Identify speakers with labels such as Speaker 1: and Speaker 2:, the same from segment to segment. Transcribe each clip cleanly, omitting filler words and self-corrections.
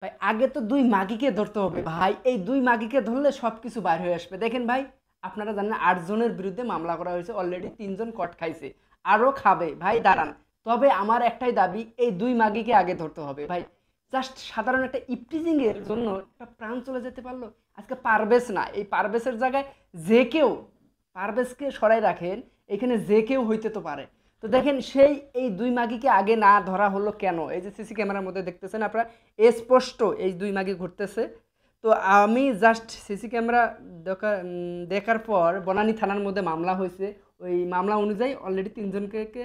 Speaker 1: ভাই আগে তো দুই মাগিকে ধরতে হবে ভাই, এই দুই মাগিকে ধরলে সব কিছু বাইর হয়ে আসবে। দেখেন ভাই, আপনারা জানেন 8 জনের বিরুদ্ধে মামলা করা হয়েছে, অলরেডি 3 জন কট খাইছে, আরও খাবে ভাই, দাঁড়ান। তবে আমার একটাই দাবি, এই দুই মাগিকে আগে ধরতে হবে ভাই। জাস্ট সাধারণ একটা ইপটিজিং এর জন্য একটা প্রাণ চলে যেতে পারলো। আজকে পারভেজ না, এই পারভেজের জায়গায় যে কেউ, পারভেজকে সরাই রাখেন, এখানে যে কেউ হইতে তো পারে। তো দেখেন সেই এই দুই মাগিকে আগে না ধরা হলো কেন? এই যে সিসি ক্যামেরার মধ্যে দেখতেছেন আপনারা, স্পষ্ট এই দুই মাগি ঘুরতেছে। তো আমি জাস্ট সিসি ক্যামেরা দেখার পর বনানী থানার মধ্যে মামলা হয়েছে, ওই মামলা অনুযায়ী অলরেডি 3 জনকে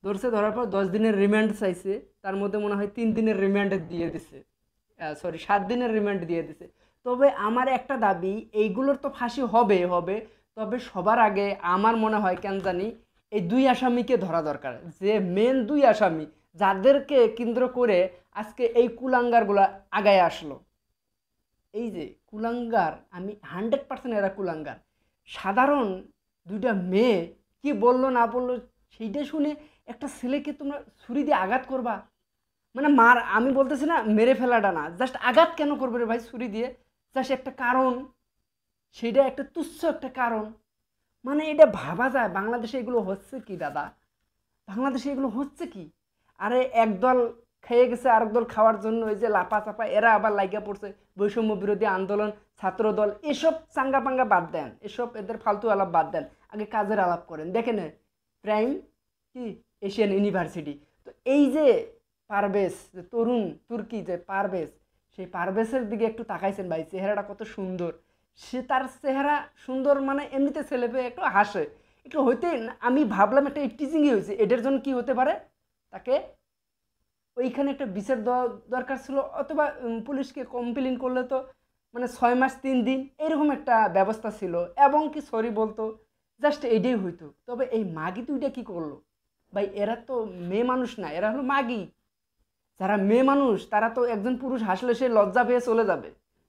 Speaker 1: ধরছে, ধরার পর 10 দিনের রিমান্ড চাইছে, তার মধ্যে মনে হয় 3 দিনের রিমান্ড দিয়ে দিছে, সরি 7 দিনের রিমান্ড দিয়ে দিছে। তবে আমার একটা দাবি, এইগুলোর তো ফাঁসি হবে হবে, তবে সবার আগে আমার মনে হয় কেন জানি এই দুই আসামিকে ধরা দরকার, যে মেন দুই আসামি, যাদেরকে কেন্দ্র করে আজকে এই কুলাঙ্গারগুলা আগায় আসলো। এই যে কুলাঙ্গার, আমি 100% এরা কুলাঙ্গার। সাধারণ দুইটা মেয়ে কি বললো না বললো সেইটা শুনে একটা ছেলেকে তোমরা ছুরি দিয়ে আঘাত করবা? মানে মার, আমি বলতেছি না মেরে ফেলাটা না, জাস্ট আঘাত কেন করবে রে ভাই ছুরি দিয়ে? জাস্ট একটা কারণ, সেটা একটা তুচ্ছ একটা কারণ। মানে এটা ভাবা যায় বাংলাদেশে এগুলো হচ্ছে কি দাদা? বাংলাদেশে এগুলো হচ্ছে কি? আরে একদল খেয়ে গেছে আরেক দল খাওয়ার জন্য, এই যে লাপা চাপা এরা আবার লাইগা পড়ছে, বৈষম্য বিরোধী আন্দোলন, ছাত্র দল, এসব চাঙ্গা পাঙ্গা বাদ দেন, এসব এদের ফালতু আলাপ বাদ দেন, আগে কাজের আলাপ করেন। দেখেন প্রাইম কি এশিয়ান ইউনিভার্সিটি, তো এই যে পারভেজ, যে তরুণ তুর্কি যে পারভেজ, সেই পারভেজের দিকে একটু তাকাইছেন ভাই, চেহারাটা কত সুন্দর। সে তার চেহারা সুন্দর মানে এমনিতে ছেলে পেয়ে একটু হাসে, একটু হইতে, আমি ভাবলাম একটা টিচিংই হয়েছে, এটার জন্য কি হতে পারে, তাকে ওইখানে একটা বিচার দেওয়া দরকার ছিল, অথবা পুলিশকে কমপ্লেন করলে তো মানে 6 মাস 3 দিন এরকম একটা ব্যবস্থা ছিল, এবং কি সরি বলতো, জাস্ট এইটাই হইতো। তবে এই মাগি দুইটা কি করলো ভাই? এরা তো মেয়ে মানুষ না, এরা হলো মাগি। যারা মেয়ে মানুষ তারা তো একজন পুরুষ হাসলে সে লজ্জা পেয়ে চলে যাবে,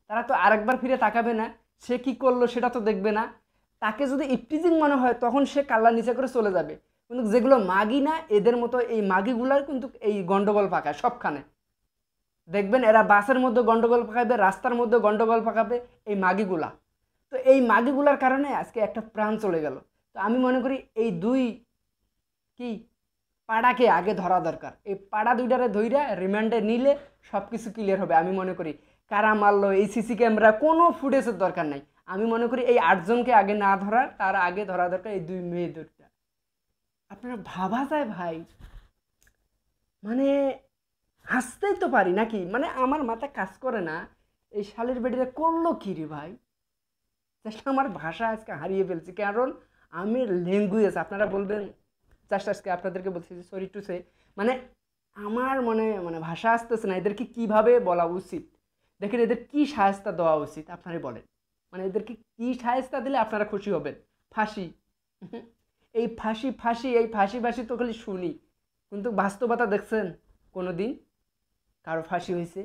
Speaker 1: তারা তো আরেকবার ফিরে তাকাবে না, সে কি করলো সেটা তো দেখবে না। তাকে যদি ইপটিজিং মনে হয় তখন সে কাল্লা নিচে করে চলে যাবে। কিন্তু যেগুলো মাগি না, এদের মতো এই মাগিগুলার কিন্তু এই গন্ডগোল পাকায় সবখানে। দেখবেন এরা বাসের মধ্যে গন্ডগোল পাকাবে, রাস্তার মধ্যে গন্ডগোল পাকাবে, এই মাগিগুলা। তো এই মাগিগুলার কারণে আজকে একটা প্রাণ চলে গেল। তো আমি মনে করি এই দুই কি পাড়াকে আগে ধরা দরকার, এই পাড়া দুইটারে ধইরা রিমান্ডে নিলে সব কিছু ক্লিয়ার হবে আমি মনে করি। কারা মারলো, এই সিসি ক্যামেরা কোনো ফুটেজের দরকার নাই। আমি মনে করি এই 8 জনকে আগে না ধরার, তার আগে ধরা দরকার এই দুই মেয়ে দুইটা। আপনারা ভাবা যায় ভাই, মানে হাসতেই তো পারি নাকি, মানে আমার মাথা কাজ করে না, এই শালের বেটিরা করলো কি রে ভাই? জাস্ট আমার ভাষা আজকে হারিয়ে ফেলছি, কারণ আমি ল্যাঙ্গুয়েজ, আপনারা বলবেন জাস্ট আজকে আপনাদেরকে বলছি যে সরি টু সে, মানে আমার মনে মানে ভাষা আসতেছে না এদেরকে কিভাবে বলা উচিত। দেখেন এদের কি সাহায্য দেওয়া উচিত আপনারাই বলেন, মানে এদেরকে কি সাহায্য দিলে আপনারা খুশি হবেন? ফাঁসি? এই ফাঁসি ফাঁসি, এই ফাঁসি ফাঁসি তো খালি শুনি, কিন্তু বাস্তবতা দেখছেন কোনো দিন কারো ফাঁসি হয়েছে?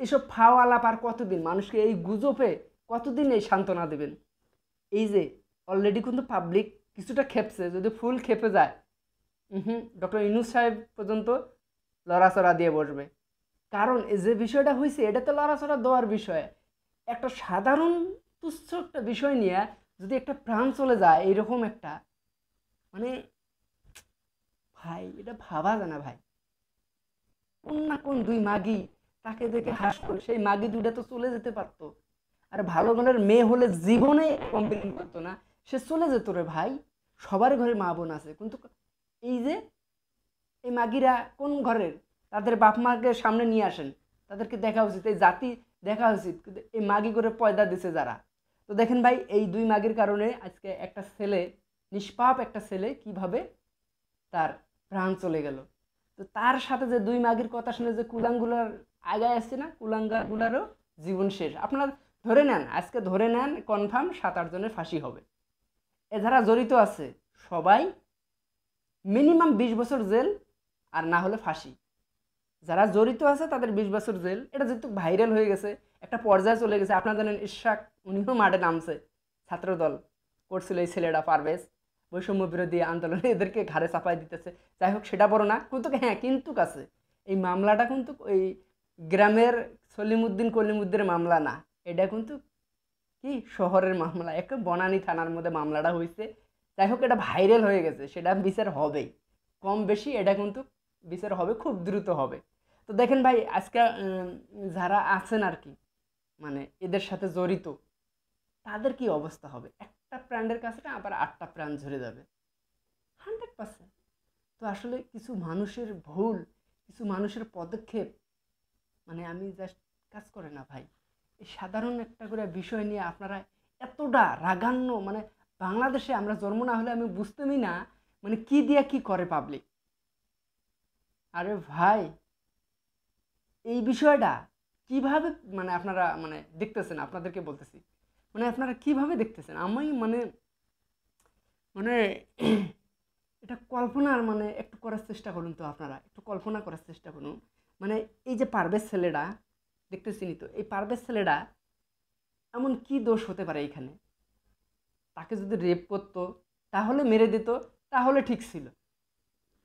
Speaker 1: এসব ফাও আলাপ আর কতদিন মানুষকে এই গুজবে, কতদিন এই সান্ত্বনা দেবেন? এই যে অলরেডি কিন্তু পাবলিক কিছুটা খেপছে, যদি ফুল খেপে যায় ডক্টর ইউনূস সাহেব পর্যন্ত লড়াচড়া দিয়ে বসবে। কারণ এই যে বিষয়টা হয়েছে এটা তো লড়াচড়া দেওয়ার বিষয়। একটা সাধারণ তুচ্ছ একটা বিষয় নিয়ে যদি একটা প্রাণ চলে যায় এইরকম একটা, মানে ভাই এটা ভাবা যায় না ভাই। কোন না কোন দুই মাগি তাকে দেখে হাসতো, সেই মাগি দুইটা তো চলে যেতে পারতো। আর ভালো ঘরের মেয়ে হলে জীবনে কমপ্লেন করতো না, সে চলে যেত রে ভাই। সবার ঘরে মা বোন আছে, কিন্তু এই যে এই মাগিরা কোন ঘরের, তাদের বাপ মাকে সামনে নিয়ে আসেন, তাদেরকে দেখা উচিত, এই জাতি দেখা উচিত, কিন্তু এই মাগি করে পয়দা দিছে যারা। তো দেখেন ভাই এই দুই মাগির কারণে আজকে একটা ছেলে, নিষ্পাপ একটা ছেলে কিভাবে তার প্রাণ চলে গেল। তো তার সাথে যে দুই মাগির কথা শুনে যে কুলাঙ্গুলার আগায় আসছে না, কুলাঙ্গাগুলারও জীবন শেষ। আপনারা ধরে নেন, আজকে ধরে নেন কনফার্ম 7-8 জনের ফাঁসি হবে। এ যারা জড়িত আছে সবাই মিনিমাম 20 বছর জেল, আর না হলে ফাঁসি। যারা জড়িত আছে তাদের 20 বছর জেল। এটা যেহেতু ভাইরাল হয়ে গেছে, একটা পর্যায়ে চলে গেছে, আপনারা জানেন ইশরাক উনিও মাঠে নামছে, ছাত্রদল করছিল এই ছেলেটা পারভেজ, বৈষম্য বিরোধী আন্দোলনে এদেরকে ঘাড়ে চাপাই দিতেছে। যাই হোক সেটা বড় না, কিন্তু হ্যাঁ কিন্তু আছে এই মামলাটা কিন্তু ওই গ্রামের সলিমুদ্দিন কলিমুদ্দিনের মামলা না, এটা কিন্তু কি শহরের মামলা, একটা বনানী থানার মধ্যে মামলাটা হয়েছে। যাই হোক, এটা ভাইরাল হয়ে গেছে, সেটা বিচার হবেই, কম বেশি এটা কিন্তু বিচার হবে, খুব দ্রুত হবে। তো দেখেন ভাই, আজকে যারা আছেন আর কি, মানে এদের সাথে জড়িত, তাদের কি অবস্থা হবে? একটা প্রাণের কাছে না আবার 8টা প্রাণ ঝরে যাবে, 100%। তো আসলে কিছু মানুষের ভুল, কিছু মানুষের পদক্ষেপ, মানে আমি জাস্ট কাজ করে না ভাই। এই সাধারণ একটা করে বিষয় নিয়ে আপনারা এতটা রাগান্য, মানে বাংলাদেশে আমরা জন্ম না হলে আমি বুঝতামই না মানে কি দিয়া কি করে পাবলিক। আরে ভাই, এই বিষয়টা কিভাবে মানে আপনারা মানে দেখতেছেন, আপনাদেরকে বলতেছি, মানে আপনারা কিভাবে দেখতেছেন? আমি মানে মানে এটা কল্পনার মানে একটু করার চেষ্টা করুন, তো আপনারা একটু কল্পনা করার চেষ্টা করুন। মানে এই যে পারভেজ ছেলেটা দেখতেছিনি, তো এই পারভেজ ছেলেটা এমন কি দোষ হতে পারে এখানে? তাকে যদি রেপ করতো, তাহলে মেরে দিত, তাহলে ঠিক ছিল।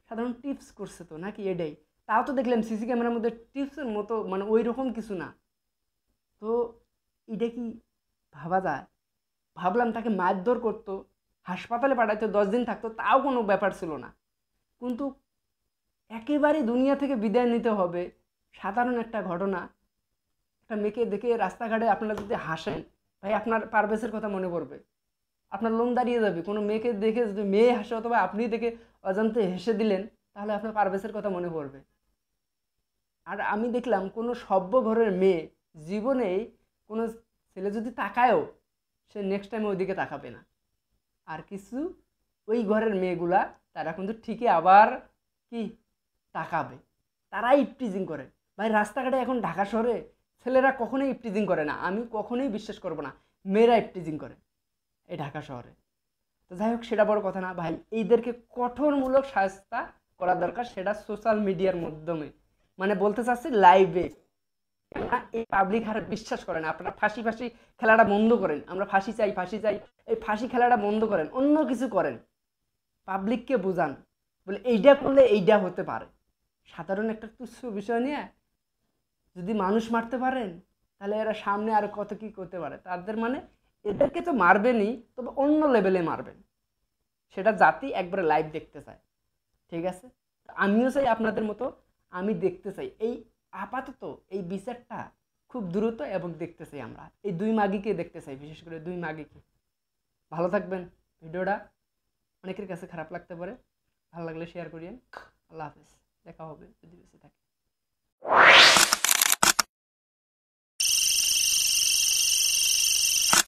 Speaker 1: সাধারণ টিপস করছে তো নাকি, এটাই। তাও তো দেখলাম সিসি ক্যামেরার মধ্যে টিপসের মতো মানে ওই রকম কিছু না। তো এটা কি ভাবা যায়? ভাবলাম তাকে মারধর করতো, হাসপাতালে পাঠাইতো, 10 দিন থাকতো, তাও কোনো ব্যাপার ছিল না। কিন্তু একেবারে দুনিয়া থেকে বিদায় নিতে হবে, সাধারণ একটা ঘটনা। একটা মেয়েকে দেখে রাস্তাঘাটে আপনারা যদি হাসেন, ভাই আপনার পারভেজের কথা মনে পড়বে, আপনার লোম দাঁড়িয়ে যাবে। কোনো মেয়েকে দেখে যদি মেয়ে হাসে অথবা আপনি দেখে অজান্তে হেসে দিলেন, তাহলে আপনার পারভেজের কথা মনে পড়বে। আর আমি দেখলাম কোনো সভ্য ঘরের মেয়ে জীবনেই কোনো ছেলে যদি তাকায়ও, সে নেক্সট টাইম ওইদিকে তাকাবে না। আর কিছু ওই ঘরের মেয়েগুলা, তারা কিন্তু ঠিকই আবার কি তাকাবে, তারা ইপটিজিং করে। ভাই রাস্তাঘাটে এখন ঢাকা শহরে ছেলেরা কখনোই ইপটিজিং করে না, আমি কখনোই বিশ্বাস করব না মেয়েরা ইপটিজিং করে এই ঢাকা শহরে। তো যাই হোক, সেটা বড় কথা না ভাই, এইদেরকে কঠোরমূলক শাস্তি করা দরকার, সেটা সোশ্যাল মিডিয়ার মাধ্যমে, মানে বলতে চাচ্ছি লাইভে। এই পাবলিক আর বিশ্বাস করেন, আপনারা ফাঁসি ফাঁসি খেলাটা বন্ধ করেন, আমরা ফাঁসি চাই ফাঁসি চাই, এই ফাঁসি খেলাটা বন্ধ করেন, অন্য কিছু করেন, পাবলিককে বোঝান, বলে এইটা করলে এইটা হতে পারে। সাধারণ একটা তুচ্ছ বিষয় নিয়ে যদি মানুষ মারতে পারেন, তাহলে এরা সামনে আর কত কি করতে পারে তাদের, মানে এদেরকে তো মারবেনই, তবে অন্য লেভেলে মারবেন, সেটা জাতি একবারে লাইভ দেখতে চায়। ঠিক আছে, আমিও চাই আপনাদের মতো, আমি দেখতে চাই এই আপাতত এই বিচারটা খুব দ্রুত, এবং দেখতে চাই আমরা এই দুই মাগিকে দেখতে চাই, বিশেষ করে দুই মাগিকে। ভালো থাকবেন। ভিডিওটা অনেকের কাছে খারাপ লাগতে পারে, ভালো লাগলে শেয়ার করিয়েন। আল্লাহ হাফেজ, দেখা হবে যদি বেঁচে থাকে।